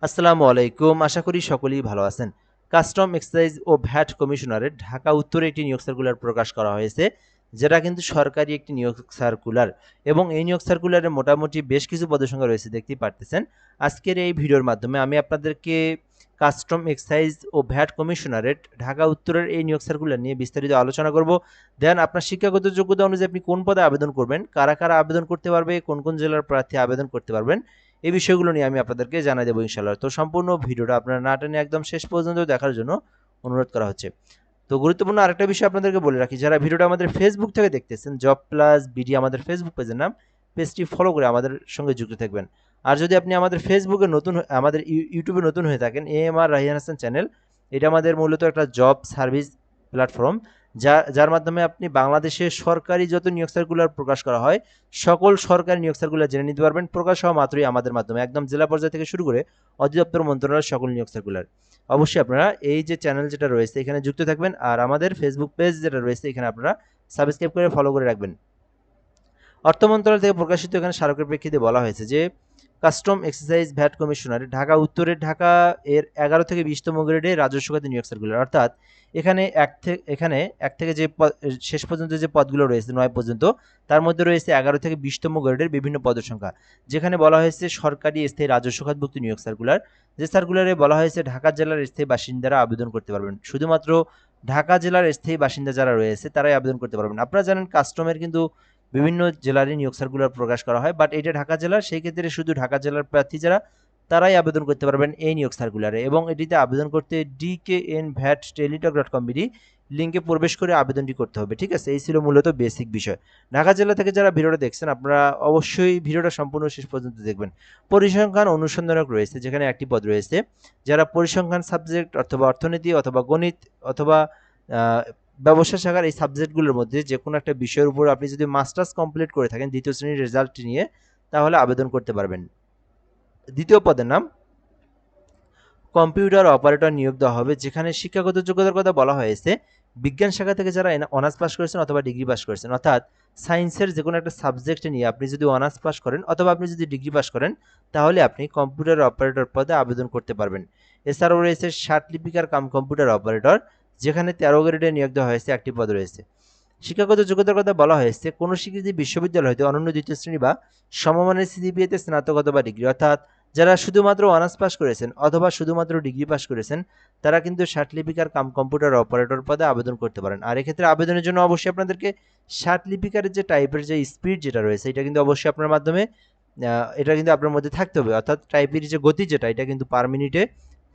আসসালামু আলাইকুম। আশা করি সকলেই ভালো আছেন। কাস্টম এক্সাইজ ও ভ্যাট কমিশনারের ঢাকা উত্তরে একটি নিয়োগ সার্কুলার প্রকাশ করা হয়েছে, যেটা কিন্তু সরকারি একটি নিয়োগ সার্কুলার এবং এই নিয়োগ সার্কুলারে মোটামুটি বেশ কিছু পদের সংখ্যা রয়েছে, দেখতেই পারতেছেন। আজকের এই ভিডিওর মাধ্যমে আমি আপনাদেরকে কাস্টম এক্সাইজ ও ভ্যাট কমিশনারের ঢাকা উত্তরের এই নিয়োগ সার্কুলার নিয়ে বিস্তারিত আলোচনা করব। দেন আপনার শিক্ষাগত যোগ্যতা অনুযায়ী আপনি কোন পদে আবেদন করবেন, কারা কারা আবেদন করতে পারবে, কোন কোন জেলার প্রার্থী আবেদন করতে পারবেন, এই বিষয়গুলো নিয়ে আমি আপনাদেরকে জানাই দেবো ইনশাআল্লাহ। তো সম্পূর্ণ ভিডিওটা আপনারা না টেনে একদম শেষ পর্যন্ত দেখার জন্য অনুরোধ করা হচ্ছে। তো গুরুত্বপূর্ণ আরেকটা বিষয় আপনাদেরকে বলে রাখি, যারা ভিডিওটা আমাদের ফেসবুক থেকে দেখতেছেন, জব প্লাস বিডি আমাদের ফেসবুক পেজের নাম, পেজটি ফলো করে আমাদের সঙ্গে যুক্ত থাকবেন। আর যদি আপনি আমাদের ফেসবুকে নতুন, আমাদের ইউটিউবে নতুন হয়ে থাকেন, AMR রায়হান হাসান চ্যানেল, এটা আমাদের মূলত একটা জব সার্ভিস প্ল্যাটফর্ম, যার মাধ্যমে আপনি বাংলাদেশের সরকারি যত নিয়োগ সার্কুলার প্রকাশ করা হয়, সকল সরকারি নিয়োগ সার্কুলার জেনে নিতে পারবেন প্রকাশ হওয়া মাত্রই আমাদের মাধ্যমে, একদম জেলা পর্যায় থেকে শুরু করে অধিদপ্তর মন্ত্রণালয়ের সকল নিয়োগ সার্কুলার। অবশ্যই আপনারা এই যে চ্যানেল যেটা রয়েছে এখানে যুক্ত থাকবেন, আর আমাদের ফেসবুক পেজ যেটা রয়েছে এখানে আপনারা সাবস্ক্রাইব করে ফলো করে রাখবেন। অর্থ মন্ত্রণালয় থেকে প্রকাশিত এখানে স্মারকের প্রেক্ষিতে বলা হয়েছে যে custom excise VAT commissioner Dhaka উত্তরের ঢাকা এর 11 থেকে 20তম গ্রেডে রাজস্ব খাতে নিয়োগ সার্কুলার, অর্থাৎ এখানে এক থেকে যে শেষ পর্যন্ত যে পদগুলো রয়েছে 9 পর্যন্ত, তার মধ্যে রয়েছে 11 থেকে 20তম গ্রেডের বিভিন্ন পদের সংখ্যা, যেখানে বলা হয়েছে সরকারি স্থায়ী রাজস্ব খাতভুক্ত নিয়োগ সার্কুলার। যে সার্কুলারে বলা হয়েছে ঢাকা জেলার স্থায়ী বাসিন্দারা আবেদন করতে পারবেন, শুধুমাত্র ঢাকা জেলার স্থায়ী বাসিন্দা যারা রয়েছে তারাই আবেদন করতে পারবেন। আপনারা জানেন কাস্টমের কিন্তু বিভিন্ন জেলারই নিয়োগ সার্কুলার প্রকাশ করা হয়, বাট এটা ঢাকা জেলার, সেই ক্ষেত্রে শুধু ঢাকা জেলার প্রার্থী যারা তারাই আবেদন করতে পারবেন এই নিয়োগ সার্কুলারে। এবং এটিতে আবেদন করতে dknvatteletalk.com লিঙ্কে প্রবেশ করে আবেদনটি করতে হবে, ঠিক আছে? এই ছিল মূলত বেসিক বিষয়। ঢাকা জেলা থেকে যারা ভিডিওটা দেখছেন আপনারা অবশ্যই ভিডিওটা সম্পূর্ণ শেষ পর্যন্ত দেখবেন। পরিসংখ্যান অনুসন্ধানক রয়েছে, যেখানে একটি পদ রয়েছে, যারা পরিসংখ্যান সাবজেক্ট অথবা অর্থনীতি অথবা গণিত অথবা ব্যবসা শাখার এই সাবজেক্টগুলোর মধ্যে যে কোনো একটা বিষয়ের উপর আপনি যদি মাস্টার্স কমপ্লিট করে থাকেন দ্বিতীয় শ্রেণীর রেজাল্ট নিয়ে, তাহলে আবেদন করতে পারবেন। দ্বিতীয় পদের নাম কম্পিউটার অপারেটর নিয়োগ দেওয়া হবে, যেখানে শিক্ষাগত যোগ্যতার কথা বলা হয়েছে বিজ্ঞান শাখা থেকে যারা অনার্স পাস করেছেন অথবা ডিগ্রি পাস করেছেন, অর্থাৎ সায়েন্সের যে কোনো একটা সাবজেক্ট নিয়ে আপনি যদি অনার্স পাস করেন অথবা আপনি যদি ডিগ্রি পাস করেন, তাহলে আপনি কম্পিউটার অপারেটর পদে আবেদন করতে পারবেন। এছাড়াও রয়েছে লিপিকার কাম কম্পিউটার অপারেটর, যেখানে 13 গ্রেডে নিয়োগ দেওয়া হয়েছে, একটি পদ রয়েছে। শিক্ষাগত যোগ্যতার কথা বলা হয়েছে কোনো স্বীকৃত বিশ্ববিদ্যালয় হতে অনন্য দ্বিতীয় শ্রেণী বা সমমানের সিজিপিএতে স্নাতক অথবা ডিগ্রি, অর্থাৎ যারা শুধুমাত্র অনার্স পাস করেছেন অথবা শুধুমাত্র ডিগ্রি পাস করেছেন, তারা কিন্তু লিপিকার কাম কম্পিউটার অপারেটর পদে আবেদন করতে পারেন। আর এক্ষেত্রে আবেদনের জন্য অবশ্যই আপনাদেরকে লিপিকারের যে টাইপের যে স্পিড যেটা রয়েছে, এটা কিন্তু অবশ্যই আপনার মাধ্যমে এটা কিন্তু আপনার মধ্যে থাকতে হবে, অর্থাৎ টাইপের যে গতি যেটা, এটা কিন্তু পার মিনিটে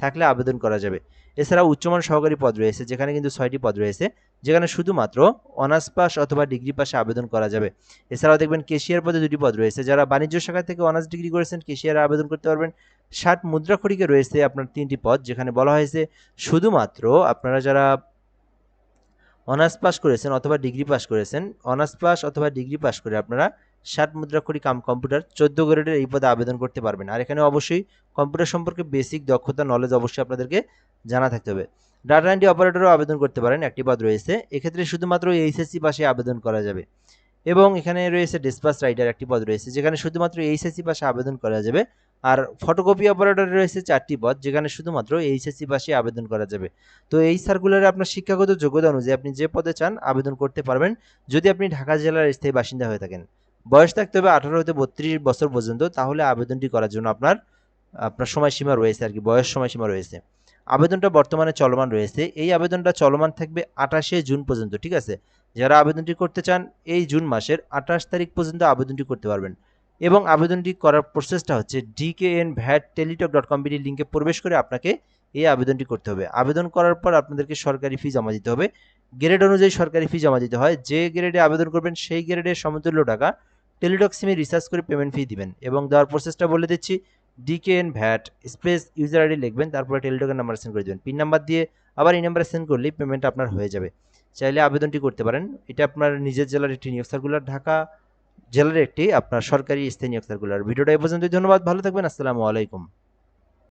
থাকলে আবেদন করা যাবে। এছাড়া উচ্চমান সহকারী পদ রয়েছে, যেখানে কিন্তু 6টি পদ রয়েছে, যেখানে শুধুমাত্র অনার্স পাস অথবা ডিগ্রি পাসে আবেদন করা যাবে। এছাড়াও দেখবেন কেশিয়ার পদে 2টি পদ রয়েছে, যারা বাণিজ্য শাখা থেকে অনার্স ডিগ্রি করেছেন কেশিয়ারে আবেদন করতে পারবেন। 60 মুদ্রাক্ষরিকে রয়েছে আপনার 3টি পদ, যেখানে বলা হয়েছে শুধুমাত্র আপনারা যারা অনার্স পাস করেছেন অথবা ডিগ্রি পাস করেছেন, অনার্স পাস অথবা ডিগ্রি পাস করে আপনারা 60 মুদ্রাক্ষরী কাম কম্পিউটার 14 গ্রেডের এই পদে আবেদন করতে পারবেন। আর এখানে অবশ্যই কম্পিউটার সম্পর্কে বেসিক দক্ষতা নলেজ অবশ্যই আপনাদেরকে জানা থাকতে হবে। ডাটা এন্ট্রি অপারেটরও আবেদন করতে পারেন, একটি পদ রয়েছে, এক্ষেত্রে শুধুমাত্র এইচএসসি পাশে আবেদন করা যাবে। এবং এখানে রয়েছে ডিসপ্যাচ রাইটার, একটি পদ রয়েছে, যেখানে শুধুমাত্র এইচএসসি পাশে আবেদন করা যাবে। আর ফটোকপি অপারেটর রয়েছে 4টি পদ, যেখানে শুধুমাত্র এইচএসসি পাশে আবেদন করা যাবে। তো এই সার্কুলারে আপনার শিক্ষাগত যোগ্যতা অনুযায়ী আপনি যে পদে চান আবেদন করতে পারবেন, যদি আপনি ঢাকা জেলার স্থায়ী বাসিন্দা হয়ে থাকেন। বয়স থাকতে হবে 18 হতে 32 বছর পর্যন্ত, তাহলে আবেদনটি করার জন্য আপনার আপনার সময়সীমা রয়েছে আর কি, বয়স সময়সীমা রয়েছে। আবেদনটা বর্তমানে চলমান রয়েছে, এই আবেদনটা চলমান থাকবে 28শে জুন পর্যন্ত, ঠিক আছে? যারা আবেদনটি করতে চান এই জুন মাসের 28 তারিখ পর্যন্ত আবেদনটি করতে পারবেন। এবং আবেদনটি করার প্রসেসটা হচ্ছে dknvatteletalk.com লিঙ্কে প্রবেশ করে আপনাকে এই আবেদনটি করতে হবে। আবেদন করার পর আপনাদেরকে সরকারি ফি জমা দিতে হবে, গ্রেড অনুযায়ী সরকারি ফি জমা দিতে হয়। যে গ্রেডে আবেদন করবেন সেই গ্রেডের সমতুল্য টাকা টেলিটক সিমে রিচার্জ করে পেমেন্ট ফি দিবেন। এবং দেওয়ার প্রসেসটা বলে দিচ্ছি, dknvat স্পেস ইউজার আইডি লিখবেন, তারপরে টেলিটকের নাম্বার সেন্ড করে দেবেন, পিন নাম্বার দিয়ে আবার এই নাম্বারে সেন্ড করলেই পেমেন্ট আপনার হয়ে যাবে। চাইলে আবেদনটি করতে পারেন। এটা আপনার নিজের জেলার একটি নিয়োগ সার্কুলার, ঢাকা জেলার একটি আপনার সরকারি স্থায়ী নিয়োগ সার্কুলার। ভিডিওটা এই পর্যন্তই, ধন্যবাদ, ভালো থাকবেন, আসসালামু আলাইকুম।